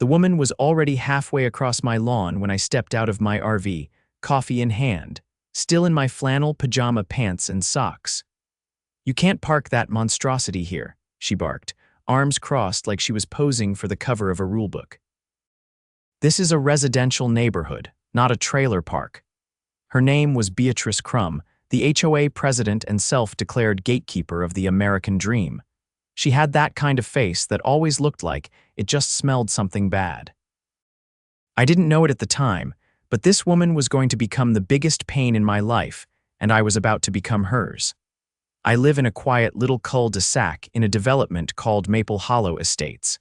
The woman was already halfway across my lawn when I stepped out of my RV, coffee in hand, still in my flannel pajama pants and socks. "You can't park that monstrosity here," she barked, arms crossed like she was posing for the cover of a rulebook. "This is a residential neighborhood, not a trailer park." Her name was Beatrice Krum, the HOA president and self-declared gatekeeper of the American dream. She had that kind of face that always looked like it just smelled something bad. I didn't know it at the time, but this woman was going to become the biggest pain in my life, and I was about to become hers. I live in a quiet little cul-de-sac in a development called Maple Hollow Estates.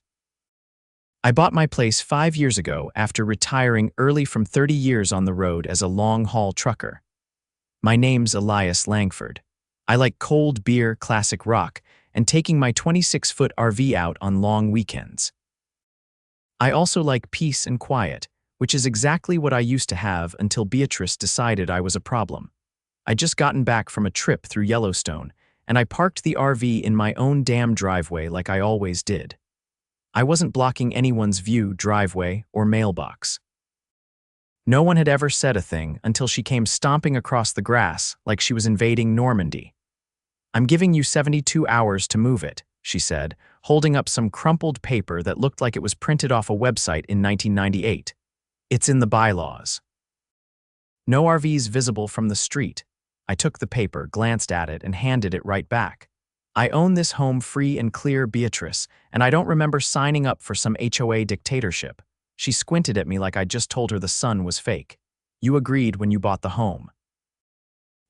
I bought my place 5 years ago after retiring early from 30 years on the road as a long-haul trucker. My name's Elias Langford. I like cold beer, classic rock, and taking my 26-foot RV out on long weekends. I also like peace and quiet, which is exactly what I used to have until Beatrice decided I was a problem. I'd just gotten back from a trip through Yellowstone, and I parked the RV in my own damn driveway like I always did. I wasn't blocking anyone's view, driveway, or mailbox. No one had ever said a thing until she came stomping across the grass like she was invading Normandy. "I'm giving you 72 hours to move it," she said, holding up some crumpled paper that looked like it was printed off a website in 1998. "It's in the bylaws." "No RVs visible from the street." I took the paper, glanced at it, and handed it right back. "I own this home free and clear, Beatrice, and I don't remember signing up for some HOA dictatorship." She squinted at me like I'd just told her the sun was fake. "You agreed when you bought the home."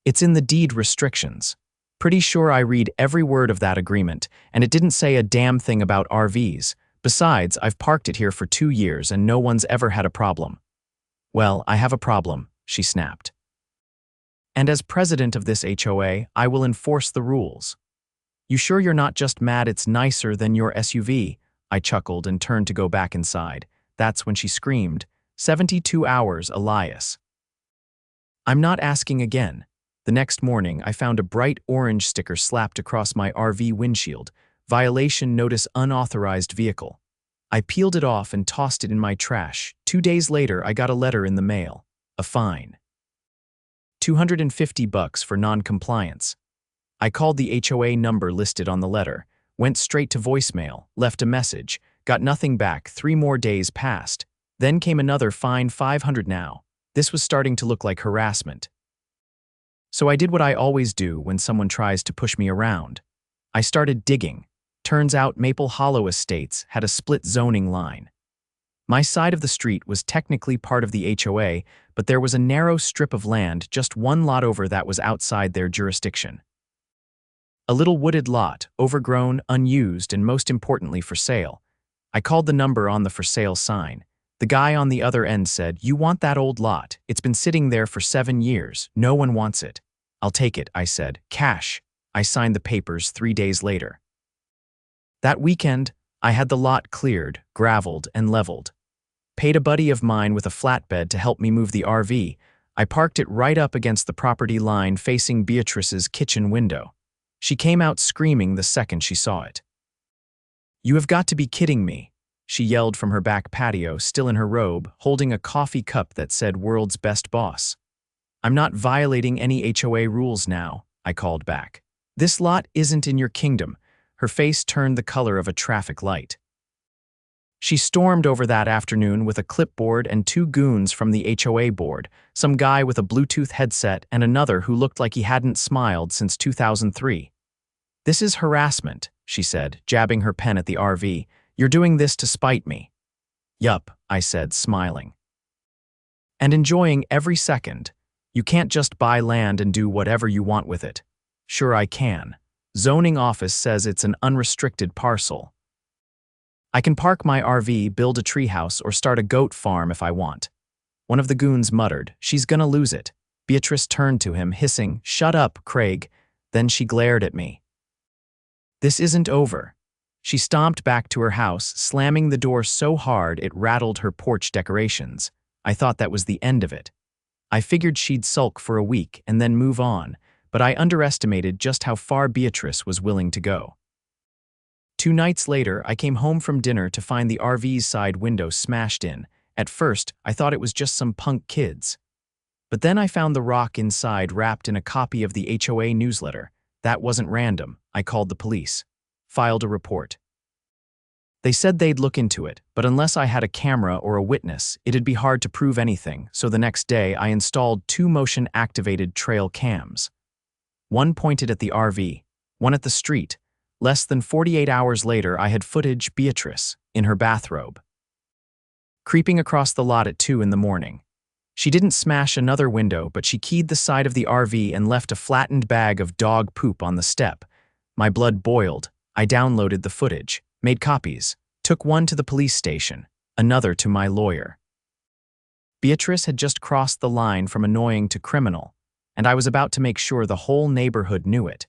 "It's in the deed restrictions." Pretty sure I read every word of that agreement, and it didn't say a damn thing about RVs. Besides, I've parked it here for 2 years and no one's ever had a problem. "Well, I have a problem," she snapped. "And as president of this HOA, I will enforce the rules." "You sure you're not just mad it's nicer than your SUV?" I chuckled and turned to go back inside. That's when she screamed, "72 hours, Elias." I'm not asking again. The next morning, I found a bright orange sticker slapped across my RV windshield, "Violation Notice Unauthorized Vehicle." I peeled it off and tossed it in my trash. 2 days later, I got a letter in the mail. A fine. $250 for non-compliance. I called the HOA number listed on the letter, went straight to voicemail, left a message, got nothing back. 3 more days passed. Then came another fine, $500 now. This was starting to look like harassment. So I did what I always do when someone tries to push me around. I started digging. Turns out Maple Hollow Estates had a split zoning line. My side of the street was technically part of the HOA, but there was a narrow strip of land just one lot over that was outside their jurisdiction. A little wooded lot, overgrown, unused, and most importantly for sale. I called the number on the for sale sign. The guy on the other end said, "You want that old lot? It's been sitting there for 7 years. No one wants it." "I'll take it," I said. "Cash." I signed the papers 3 days later. That weekend, I had the lot cleared, graveled, and leveled. Paid a buddy of mine with a flatbed to help me move the RV. I parked it right up against the property line facing Beatrice's kitchen window. She came out screaming the second she saw it. "You have got to be kidding me," she yelled from her back patio, still in her robe, holding a coffee cup that said "World's Best Boss." "I'm not violating any HOA rules now," I called back. "This lot isn't in your kingdom." Her face turned the color of a traffic light. She stormed over that afternoon with a clipboard and 2 goons from the HOA board, some guy with a Bluetooth headset and another who looked like he hadn't smiled since 2003. "This is harassment," she said, jabbing her pen at the RV. "You're doing this to spite me." "Yup," I said, smiling. "And enjoying every second. You can't just buy land and do whatever you want with it." "Sure I can. Zoning office says it's an unrestricted parcel. I can park my RV, build a treehouse, or start a goat farm if I want." One of the goons muttered, "She's gonna lose it." Beatrice turned to him, hissing, "Shut up, Craig." Then she glared at me. "This isn't over." She stomped back to her house, slamming the door so hard it rattled her porch decorations. I thought that was the end of it. I figured she'd sulk for a week and then move on, but I underestimated just how far Beatrice was willing to go. 2 nights later, I came home from dinner to find the RV's side window smashed in. At first, I thought it was just some punk kids. But then I found the rock inside wrapped in a copy of the HOA newsletter. That wasn't random. I called the police. Filed a report. They said they'd look into it, but unless I had a camera or a witness, it'd be hard to prove anything, so the next day I installed 2 motion-activated trail cams. One pointed at the RV, one at the street. Less than 48 hours later, I had footage Beatrice in her bathrobe, creeping across the lot at 2 in the morning. She didn't smash another window, but she keyed the side of the RV and left a flattened bag of dog poop on the step. My blood boiled. I downloaded the footage, made copies, took one to the police station, another to my lawyer. Beatrice had just crossed the line from annoying to criminal, and I was about to make sure the whole neighborhood knew it.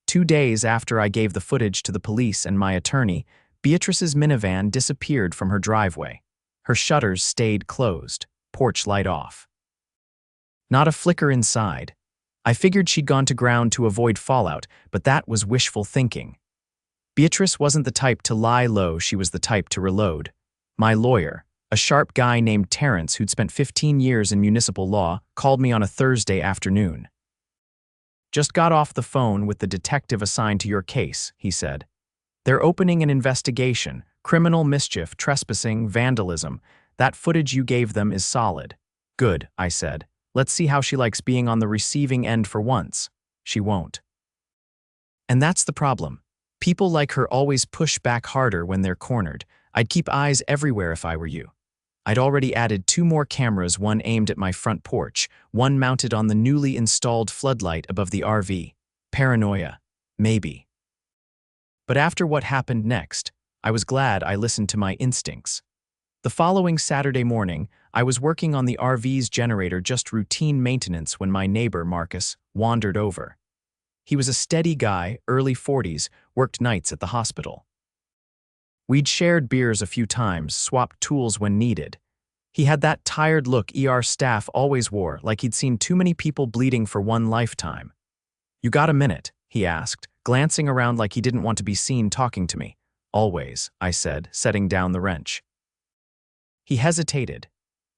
2 days after I gave the footage to the police and my attorney, Beatrice's minivan disappeared from her driveway. Her shutters stayed closed, porch light off. Not a flicker inside. I figured she'd gone to ground to avoid fallout, but that was wishful thinking. Beatrice wasn't the type to lie low, she was the type to reload. My lawyer, a sharp guy named Terrence who'd spent 15 years in municipal law, called me on a Thursday afternoon. "Just got off the phone with the detective assigned to your case," he said. "They're opening an investigation, criminal mischief, trespassing, vandalism. That footage you gave them is solid." "Good," I said. "Let's see how she likes being on the receiving end for once." She won't. And that's the problem. People like her always push back harder when they're cornered. I'd keep eyes everywhere if I were you. I'd already added 2 more cameras, one aimed at my front porch, one mounted on the newly installed floodlight above the RV. Paranoia, maybe. But after what happened next, I was glad I listened to my instincts. The following Saturday morning, I was working on the RV's generator, just routine maintenance, when my neighbor, Marcus, wandered over. He was a steady guy, early 40s, worked nights at the hospital. We'd shared beers a few times, swapped tools when needed. He had that tired look ER staff always wore, like he'd seen too many people bleeding for one lifetime. "You got a minute?" he asked, glancing around like he didn't want to be seen talking to me. "Always," I said, setting down the wrench. He hesitated.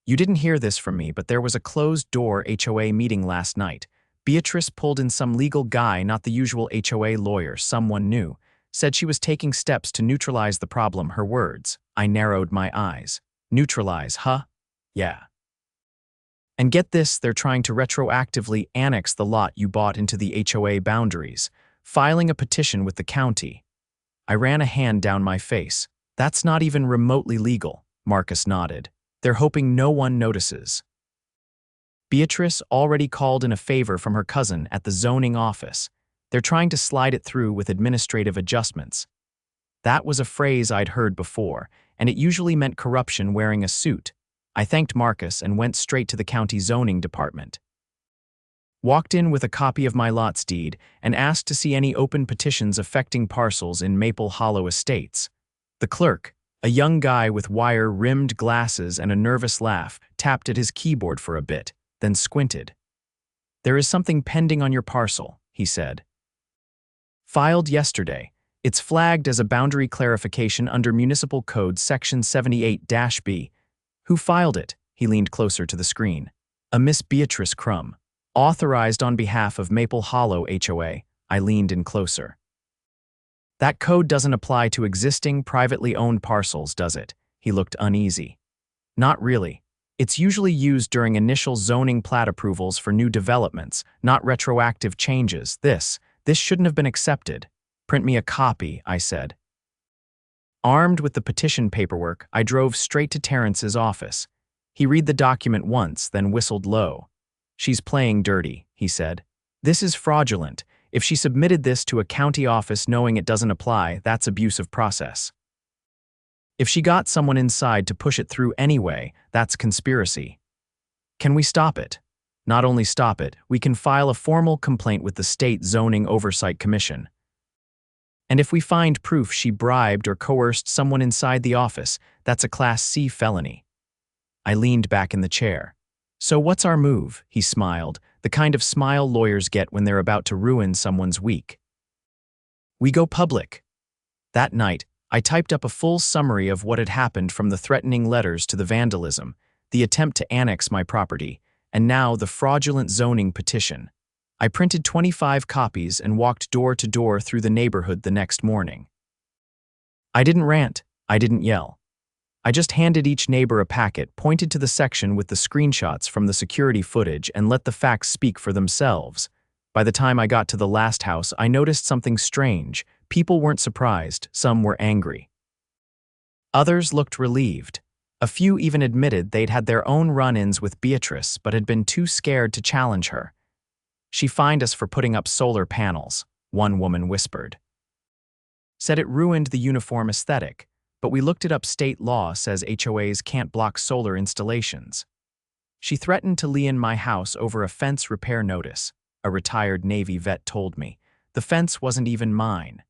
"You didn't hear this from me, but there was a closed-door HOA meeting last night. Beatrice pulled in some legal guy, not the usual HOA lawyer, someone new. Said she was taking steps to neutralize the problem." Her words. I narrowed my eyes. "Neutralize, huh?" "Yeah. And get this, they're trying to retroactively annex the lot you bought into the HOA boundaries, filing a petition with the county." I ran a hand down my face. "That's not even remotely legal," Marcus nodded. "They're hoping no one notices." Beatrice already called in a favor from her cousin at the zoning office. They're trying to slide it through with administrative adjustments. That was a phrase I'd heard before, and it usually meant corruption wearing a suit. I thanked Marcus and went straight to the county zoning department. Walked in with a copy of my lot's deed and asked to see any open petitions affecting parcels in Maple Hollow Estates. The clerk, a young guy with wire-rimmed glasses and a nervous laugh, tapped at his keyboard for a bit, then squinted. "There is something pending on your parcel," he said. "Filed yesterday. It's flagged as a boundary clarification under Municipal Code Section 78-B. "Who filed it?" He leaned closer to the screen. "A Miss Beatrice Krum. Authorized on behalf of Maple Hollow HOA." I leaned in closer. "That code doesn't apply to existing privately owned parcels, does it?" He looked uneasy. "Not really. It's usually used during initial zoning plat approvals for new developments, not retroactive changes. This shouldn't have been accepted." "Print me a copy," I said. Armed with the petition paperwork, I drove straight to Terrence's office. He read the document once, then whistled low. "She's playing dirty," he said. "This is fraudulent. If she submitted this to a county office knowing it doesn't apply, that's abuse of process. If she got someone inside to push it through anyway, that's conspiracy. Can we stop it? Not only stop it, we can file a formal complaint with the State Zoning Oversight Commission. And if we find proof she bribed or coerced someone inside the office, that's a Class C felony." I leaned back in the chair. "So what's our move?" He smiled, the kind of smile lawyers get when they're about to ruin someone's week. "We go public." That night, I typed up a full summary of what had happened, from the threatening letters to the vandalism, the attempt to annex my property, and now the fraudulent zoning petition. I printed 25 copies and walked door to door through the neighborhood the next morning. I didn't rant, I didn't yell. I just handed each neighbor a packet, pointed to the section with the screenshots from the security footage, and let the facts speak for themselves. By the time I got to the last house, I noticed something strange. People weren't surprised, some were angry. Others looked relieved. A few even admitted they'd had their own run-ins with Beatrice but had been too scared to challenge her. "She fined us for putting up solar panels," one woman whispered. Said it ruined the uniform aesthetic, but we looked it up. State law says HOAs can't block solar installations. She threatened to lien my house over a fence repair notice, a retired Navy vet told me. The fence wasn't even mine.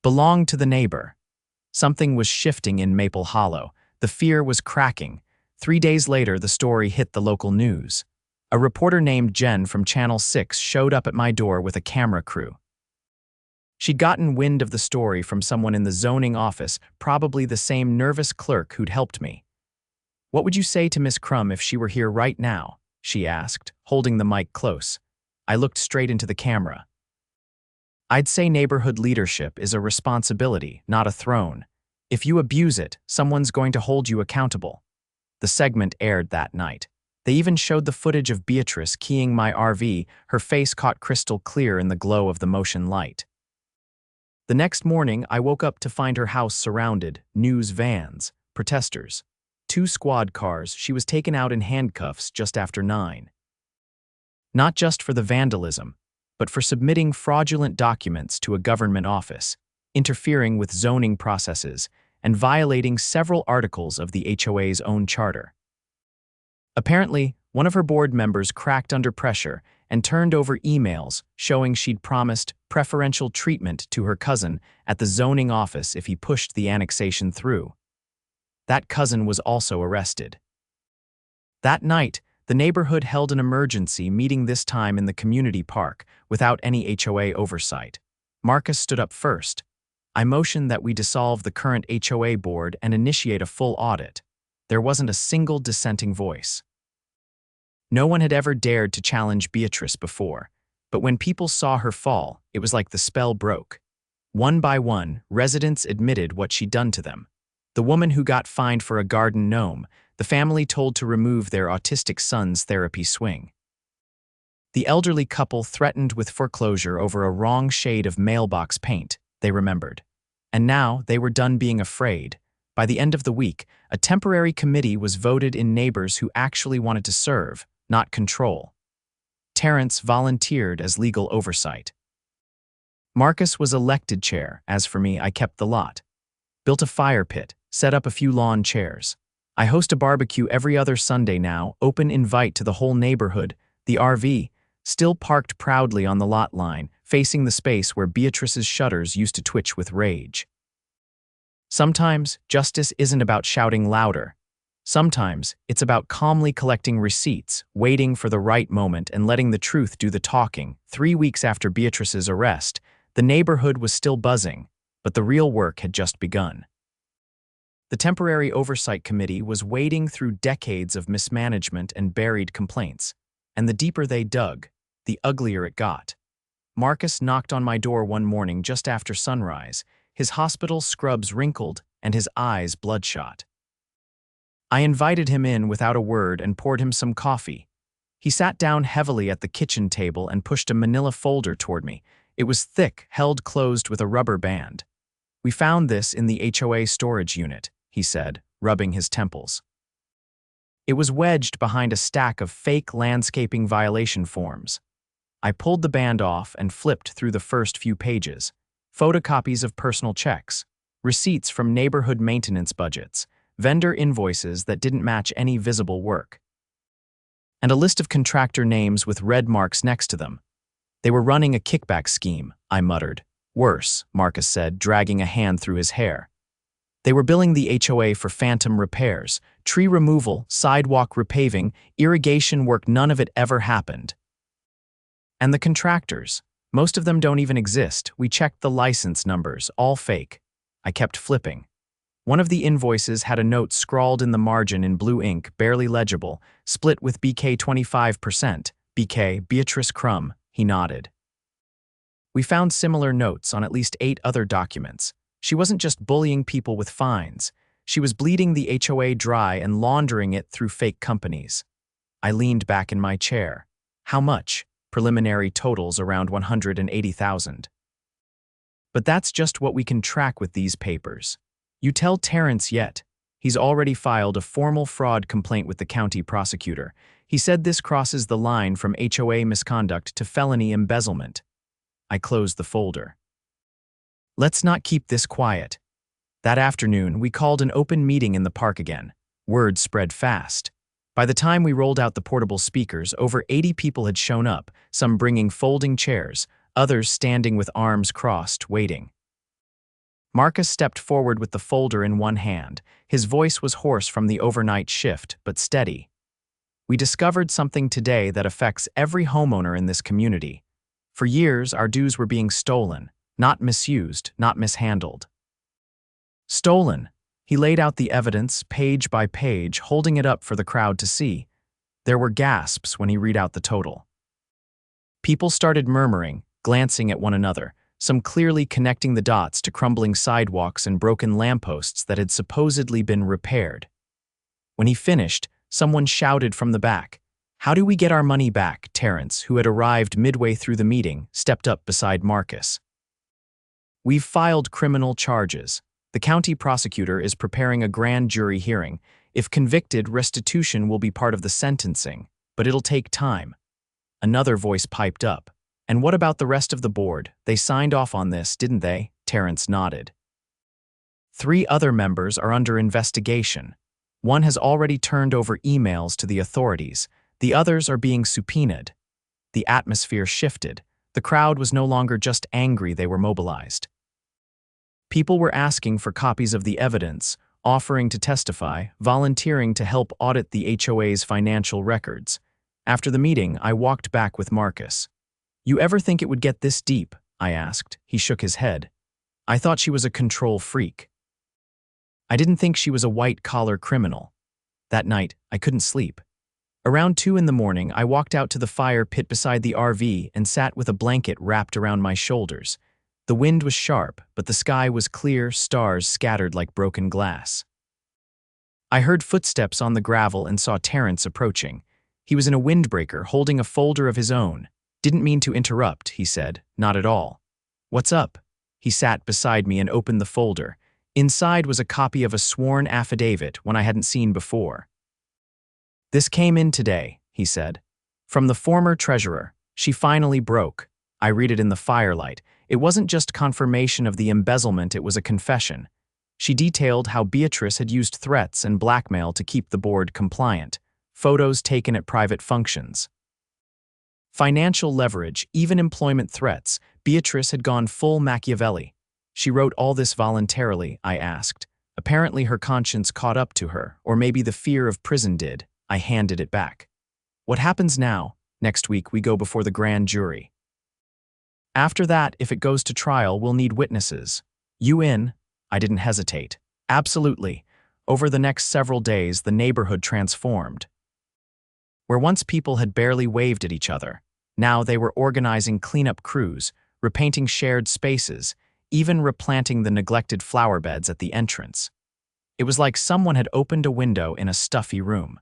Belonged to the neighbor. Something was shifting in Maple Hollow. The fear was cracking. 3 days later, the story hit the local news. A reporter named Jen from Channel 6 showed up at my door with a camera crew. She'd gotten wind of the story from someone in the zoning office, probably the same nervous clerk who'd helped me. "What would you say to Miss Krum if she were here right now?" she asked, holding the mic close. I looked straight into the camera. "I'd say neighborhood leadership is a responsibility, not a throne. If you abuse it, someone's going to hold you accountable." The segment aired that night. They even showed the footage of Beatrice keying my RV, her face caught crystal clear in the glow of the motion light. The next morning, I woke up to find her house surrounded, news vans, protesters. 2 squad cars. She was taken out in handcuffs just after 9. Not just for the vandalism, but for submitting fraudulent documents to a government office, interfering with zoning processes, and violating several articles of the HOA's own charter. Apparently, one of her board members cracked under pressure and turned over emails showing she'd promised preferential treatment to her cousin at the zoning office if he pushed the annexation through. That cousin was also arrested. That night, the neighborhood held an emergency meeting, this time in the community park, without any HOA oversight. Marcus stood up first. I motioned that we dissolve the current HOA board and initiate a full audit. There wasn't a single dissenting voice. No one had ever dared to challenge Beatrice before, but when people saw her fall, it was like the spell broke. One by one, residents admitted what she'd done to them. The woman who got fined for a garden gnome, the family told to remove their autistic son's therapy swing. The elderly couple threatened with foreclosure over a wrong shade of mailbox paint, they remembered. And now they were done being afraid. By the end of the week, a temporary committee was voted in, neighbors who actually wanted to serve, not control. Terrence volunteered as legal oversight. Marcus was elected chair. As for me, I kept the lot. Built a fire pit, set up a few lawn chairs. I host a barbecue every other Sunday now, open invite to the whole neighborhood. The RV, still parked proudly on the lot line, facing the space where Beatrice's shutters used to twitch with rage. Sometimes, justice isn't about shouting louder. Sometimes, it's about calmly collecting receipts, waiting for the right moment and letting the truth do the talking. 3 weeks after Beatrice's arrest, the neighborhood was still buzzing, but the real work had just begun. The temporary oversight committee was wading through decades of mismanagement and buried complaints, and the deeper they dug, the uglier it got. Marcus knocked on my door one morning just after sunrise, his hospital scrubs wrinkled and his eyes bloodshot. I invited him in without a word and poured him some coffee. He sat down heavily at the kitchen table and pushed a manila folder toward me. It was thick, held closed with a rubber band. "We found this in the HOA storage unit," he said, rubbing his temples. It was wedged behind a stack of fake landscaping violation forms. I pulled the band off and flipped through the first few pages. Photocopies of personal checks, receipts from neighborhood maintenance budgets, vendor invoices that didn't match any visible work, and a list of contractor names with red marks next to them. "They were running a kickback scheme," I muttered. "Worse," Marcus said, dragging a hand through his hair. "They were billing the HOA for phantom repairs, tree removal, sidewalk repaving, irrigation work. None of it ever happened. And the contractors, Most of them don't even exist. We checked the license numbers, all fake. I kept flipping. One of the invoices had a note scrawled in the margin in blue ink, barely legible, split with BK 25%. BK, Beatrice Krum, he nodded. We found similar notes on at least 8 other documents. She wasn't just bullying people with fines. She was bleeding the HOA dry and laundering it through fake companies. I leaned back in my chair. How much? Preliminary totals around 180,000. But that's just what we can track with these papers. You tell Terrence yet. He's already filed a formal fraud complaint with the county prosecutor. He said this crosses the line from HOA misconduct to felony embezzlement. I closed the folder. Let's not keep this quiet. That afternoon, we called an open meeting in the park again. Word spread fast. By the time we rolled out the portable speakers, over 80 people had shown up, some bringing folding chairs, others standing with arms crossed, waiting. Marcus stepped forward with the folder in one hand. His voice was hoarse from the overnight shift, but steady. We discovered something today that affects every homeowner in this community. For years, our dues were being stolen, not misused, not mishandled. Stolen. He laid out the evidence, page by page, holding it up for the crowd to see. There were gasps when he read out the total. People started murmuring, glancing at one another, some clearly connecting the dots to crumbling sidewalks and broken lampposts that had supposedly been repaired. When he finished, someone shouted from the back, "How do we get our money back?" Terrence, who had arrived midway through the meeting, stepped up beside Marcus. "We've filed criminal charges. The county prosecutor is preparing a grand jury hearing. If convicted, restitution will be part of the sentencing, but it'll take time." Another voice piped up. "And what about the rest of the board? They signed off on this, didn't they?" Terrence nodded. 3 other members are under investigation. One has already turned over emails to the authorities. The others are being subpoenaed. The atmosphere shifted. The crowd was no longer just angry, they were mobilized. People were asking for copies of the evidence, offering to testify, volunteering to help audit the HOA's financial records. After the meeting, I walked back with Marcus. "You ever think it would get this deep?" I asked. He shook his head. "I thought she was a control freak. I didn't think she was a white-collar criminal." That night, I couldn't sleep. Around 2 in the morning, I walked out to the fire pit beside the RV and sat with a blanket wrapped around my shoulders. The wind was sharp, but the sky was clear, stars scattered like broken glass. I heard footsteps on the gravel and saw Terrence approaching. He was in a windbreaker, holding a folder of his own. "Didn't mean to interrupt," he said. "Not at all." "What's up?" He sat beside me and opened the folder. Inside was a copy of a sworn affidavit, one I hadn't seen before. "This came in today," he said. "From the former treasurer. She finally broke." I read it in the firelight. It wasn't just confirmation of the embezzlement, it was a confession. She detailed how Beatrice had used threats and blackmail to keep the board compliant. Photos taken at private functions. Financial leverage, even employment threats. Beatrice had gone full Machiavelli. She wrote all this voluntarily, I asked. Apparently her conscience caught up to her, or maybe the fear of prison did. I handed it back. "What happens now?" "Next week we go before the grand jury. After that, if it goes to trial, we'll need witnesses. You in?" I didn't hesitate. "Absolutely." Over the next several days, the neighborhood transformed. Where once people had barely waved at each other, now they were organizing cleanup crews, repainting shared spaces, even replanting the neglected flower beds at the entrance. It was like someone had opened a window in a stuffy room.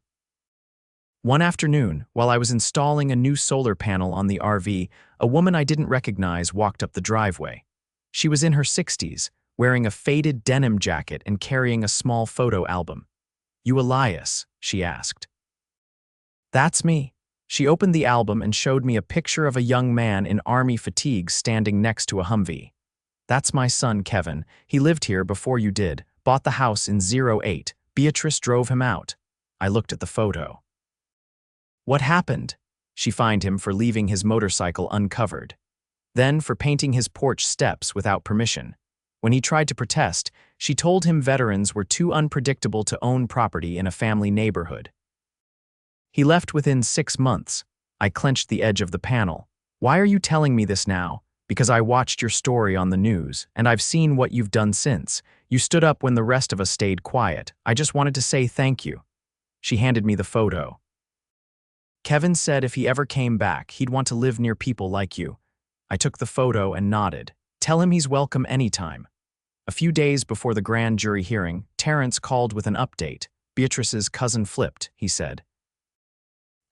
One afternoon, while I was installing a new solar panel on the RV, a woman I didn't recognize walked up the driveway. She was in her 60s, wearing a faded denim jacket and carrying a small photo album. "You Elias?" she asked. "That's me." She opened the album and showed me a picture of a young man in army fatigues standing next to a Humvee. "That's my son, Kevin. He lived here before you did, bought the house in '08. Beatrice drove him out." I looked at the photo. "What happened?" She fined him for leaving his motorcycle uncovered. Then for painting his porch steps without permission. When he tried to protest, she told him veterans were too unpredictable to own property in a family neighborhood. "He left within 6 months." I clenched the edge of the panel. Why are you telling me this now? Because I watched your story on the news, and I've seen what you've done since. You stood up when the rest of us stayed quiet. I just wanted to say thank you. She handed me the photo. Kevin said if he ever came back, he'd want to live near people like you. I took the photo and nodded. Tell him he's welcome anytime. A few days before the grand jury hearing, Terrence called with an update. Beatrice's cousin flipped, he said.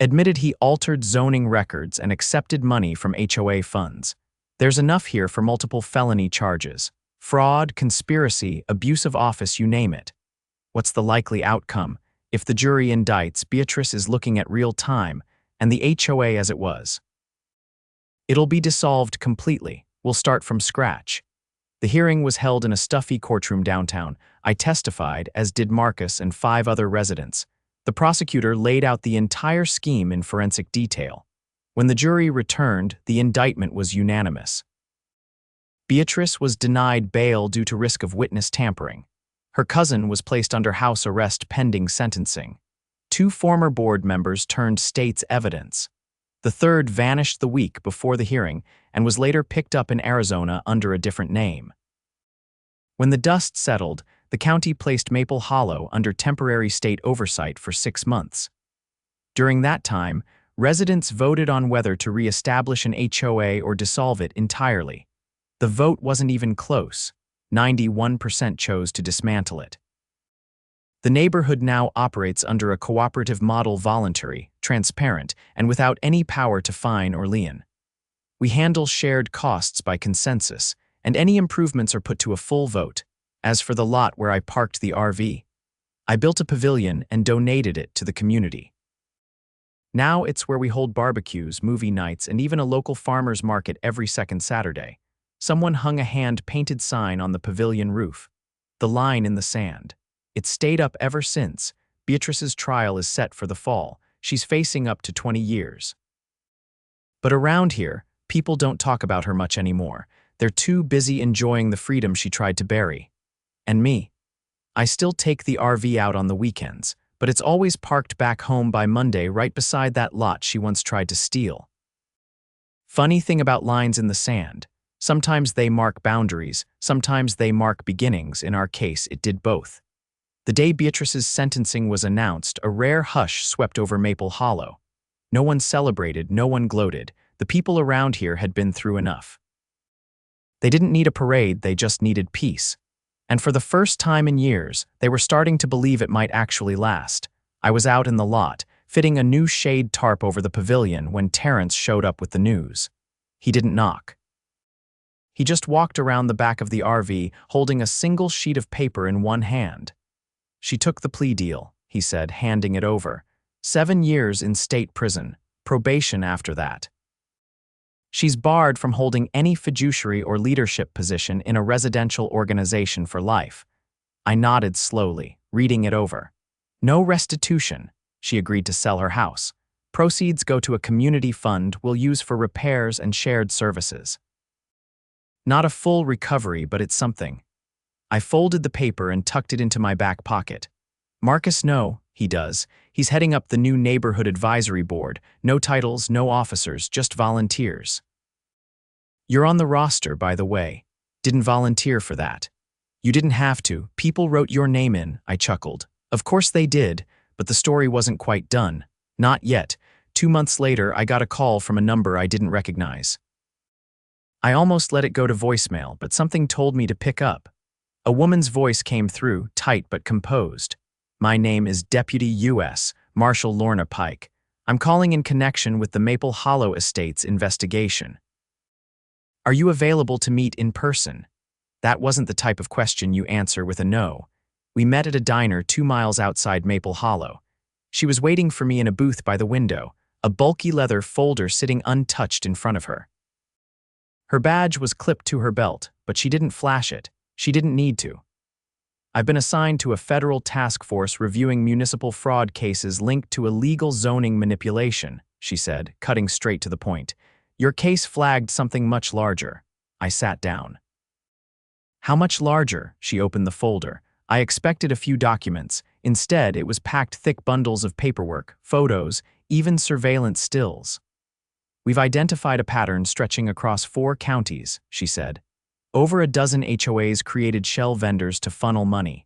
Admitted he altered zoning records and accepted money from HOA funds. There's enough here for multiple felony charges. Fraud, conspiracy, abuse of office, you name it. What's the likely outcome? If the jury indicts, Beatrice is looking at real time, and the HOA as it was. It'll be dissolved completely. We'll start from scratch. The hearing was held in a stuffy courtroom downtown. I testified, as did Marcus and 5 other residents. The prosecutor laid out the entire scheme in forensic detail. When the jury returned, the indictment was unanimous. Beatrice was denied bail due to risk of witness tampering. Her cousin was placed under house arrest pending sentencing. 2 former board members turned state's evidence. The third vanished the week before the hearing and was later picked up in Arizona under a different name. When the dust settled, the county placed Maple Hollow under temporary state oversight for 6 months. During that time, residents voted on whether to reestablish an HOA or dissolve it entirely. The vote wasn't even close. 91% chose to dismantle it. The neighborhood now operates under a cooperative model, voluntary, transparent, and without any power to fine or lien. We handle shared costs by consensus, and any improvements are put to a full vote. As for the lot where I parked the RV, I built a pavilion and donated it to the community. Now it's where we hold barbecues, movie nights, and even a local farmer's market every second Saturday. Someone hung a hand-painted sign on the pavilion roof. The line in the sand. It's stayed up ever since. Beatrice's trial is set for the fall. She's facing up to 20 years. But around here, people don't talk about her much anymore. They're too busy enjoying the freedom she tried to bury. And me. I still take the RV out on the weekends, but it's always parked back home by Monday right beside that lot she once tried to steal. Funny thing about lines in the sand. Sometimes they mark boundaries, sometimes they mark beginnings. In our case, it did both. The day Beatrice's sentencing was announced, a rare hush swept over Maple Hollow. No one celebrated, no one gloated. The people around here had been through enough. They didn't need a parade, they just needed peace. And for the first time in years, they were starting to believe it might actually last. I was out in the lot, fitting a new shade tarp over the pavilion when Terrence showed up with the news. He didn't knock. He just walked around the back of the RV, holding a single sheet of paper in one hand. She took the plea deal, he said, handing it over. 7 years in state prison, probation after that. She's barred from holding any fiduciary or leadership position in a residential organization for life. I nodded slowly, reading it over. No restitution. She agreed to sell her house. Proceeds go to a community fund we'll use for repairs and shared services. Not a full recovery, but it's something. I folded the paper and tucked it into my back pocket. Marcus, no, he does. He's heading up the new neighborhood advisory board. No titles, no officers, just volunteers. You're on the roster, by the way. Didn't volunteer for that. You didn't have to. People wrote your name in, I chuckled. Of course they did, but the story wasn't quite done. Not yet. 2 months later, I got a call from a number I didn't recognize. I almost let it go to voicemail, but something told me to pick up. A woman's voice came through, tight but composed. My name is Deputy U.S. Marshal Lorna Pike. I'm calling in connection with the Maple Hollow Estates investigation. Are you available to meet in person? That wasn't the type of question you answer with a no. We met at a diner 2 miles outside Maple Hollow. She was waiting for me in a booth by the window, a bulky leather folder sitting untouched in front of her. Her badge was clipped to her belt, but she didn't flash it. She didn't need to. I've been assigned to a federal task force reviewing municipal fraud cases linked to illegal zoning manipulation, she said, cutting straight to the point. Your case flagged something much larger. I sat down. How much larger? She opened the folder. I expected a few documents. Instead, it was packed thick bundles of paperwork, photos, even surveillance stills. We've identified a pattern stretching across 4 counties, she said. Over a dozen HOAs created shell vendors to funnel money.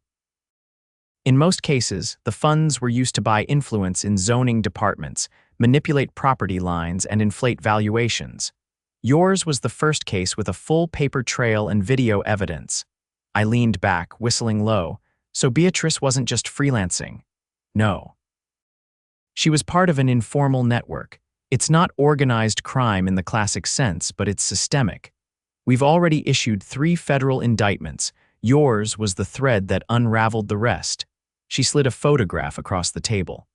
In most cases, the funds were used to buy influence in zoning departments, manipulate property lines, and inflate valuations. Yours was the first case with a full paper trail and video evidence. I leaned back, whistling low. So Beatrice wasn't just freelancing. No. She was part of an informal network. It's not organized crime in the classic sense, but it's systemic. We've already issued 3 federal indictments. Yours was the thread that unraveled the rest. She slid a photograph across the table.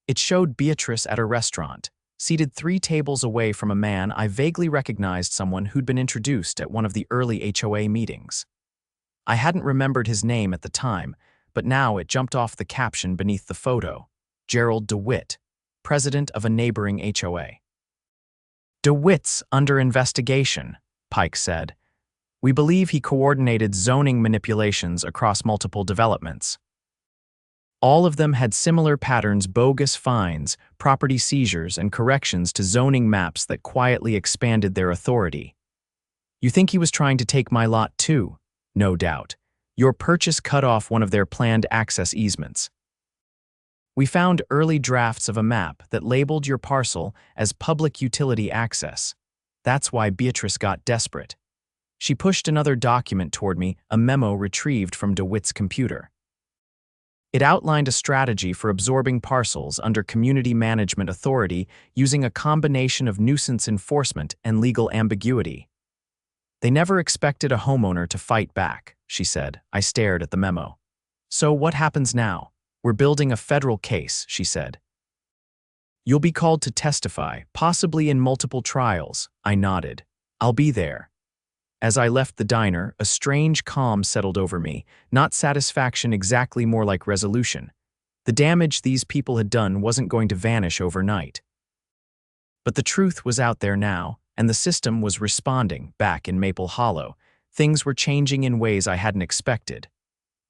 It showed Beatrice at a restaurant, seated 3 tables away from a man I vaguely recognized, someone who'd been introduced at one of the early HOA meetings. I hadn't remembered his name at the time, but now it jumped off the caption beneath the photo. Gerald DeWitt, president of a neighboring HOA. DeWitt's under investigation, Pike said. We believe he coordinated zoning manipulations across multiple developments. All of them had similar patterns: bogus fines, property seizures, and corrections to zoning maps that quietly expanded their authority. You think he was trying to take my lot too? No doubt. Your purchase cut off one of their planned access easements. We found early drafts of a map that labeled your parcel as public utility access. That's why Beatrice got desperate. She pushed another document toward me, a memo retrieved from DeWitt's computer. It outlined a strategy for absorbing parcels under community management authority using a combination of nuisance enforcement and legal ambiguity. They never expected a homeowner to fight back, she said. I stared at the memo. So what happens now? We're building a federal case, she said. You'll be called to testify, possibly in multiple trials. I nodded. I'll be there. As I left the diner, a strange calm settled over me, not satisfaction exactly, more like resolution. The damage these people had done wasn't going to vanish overnight. But the truth was out there now, and the system was responding. Back in Maple Hollow, things were changing in ways I hadn't expected.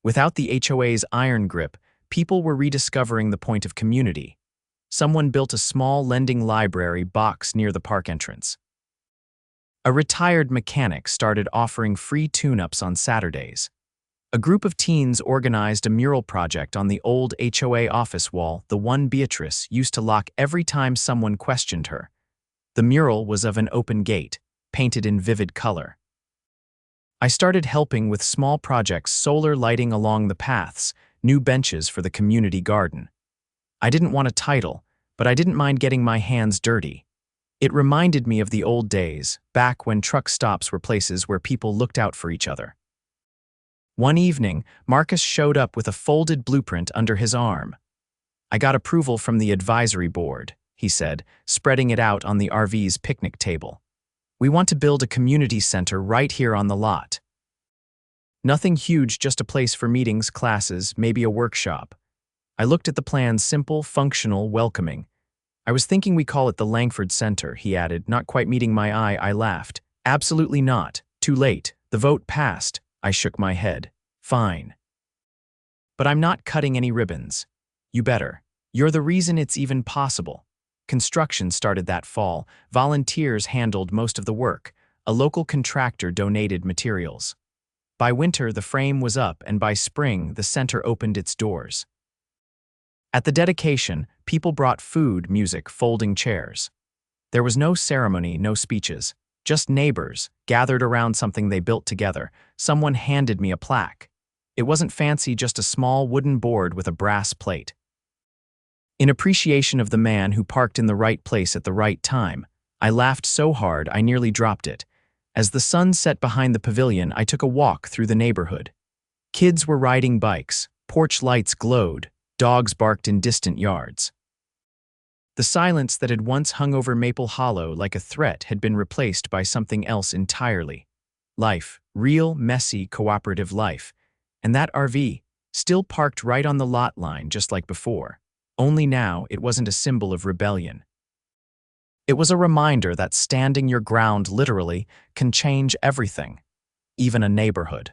Without the HOA's iron grip, people were rediscovering the point of community. Someone built a small lending library box near the park entrance. A retired mechanic started offering free tune-ups on Saturdays. A group of teens organized a mural project on the old HOA office wall, the one Beatrice used to lock every time someone questioned her. The mural was of an open gate, painted in vivid color. I started helping with small projects: solar lighting along the paths, new benches for the community garden. I didn't want a title, but I didn't mind getting my hands dirty. It reminded me of the old days, back when truck stops were places where people looked out for each other. One evening, Marcus showed up with a folded blueprint under his arm. I got approval from the advisory board, he said, spreading it out on the RV's picnic table. We want to build a community center right here on the lot. Nothing huge, just a place for meetings, classes, maybe a workshop. I looked at the plan: simple, functional, welcoming. I was thinking we call it the Langford Center, he added, not quite meeting my eye. I laughed. Absolutely not. Too late. The vote passed. I shook my head. Fine. But I'm not cutting any ribbons. You better. You're the reason it's even possible. Construction started that fall. Volunteers handled most of the work. A local contractor donated materials. By winter, the frame was up, and by spring, the center opened its doors. At the dedication, people brought food, music, folding chairs. There was no ceremony, no speeches, just neighbors gathered around something they built together. Someone handed me a plaque. It wasn't fancy, just a small wooden board with a brass plate. In appreciation of the man who parked in the right place at the right time, I laughed so hard I nearly dropped it. As the sun set behind the pavilion, I took a walk through the neighborhood. Kids were riding bikes, porch lights glowed, dogs barked in distant yards. The silence that had once hung over Maple Hollow like a threat had been replaced by something else entirely. Life, real, messy, cooperative life. And that RV, still parked right on the lot line just like before. Only now it wasn't a symbol of rebellion. It was a reminder that standing your ground literally can change everything, even a neighborhood.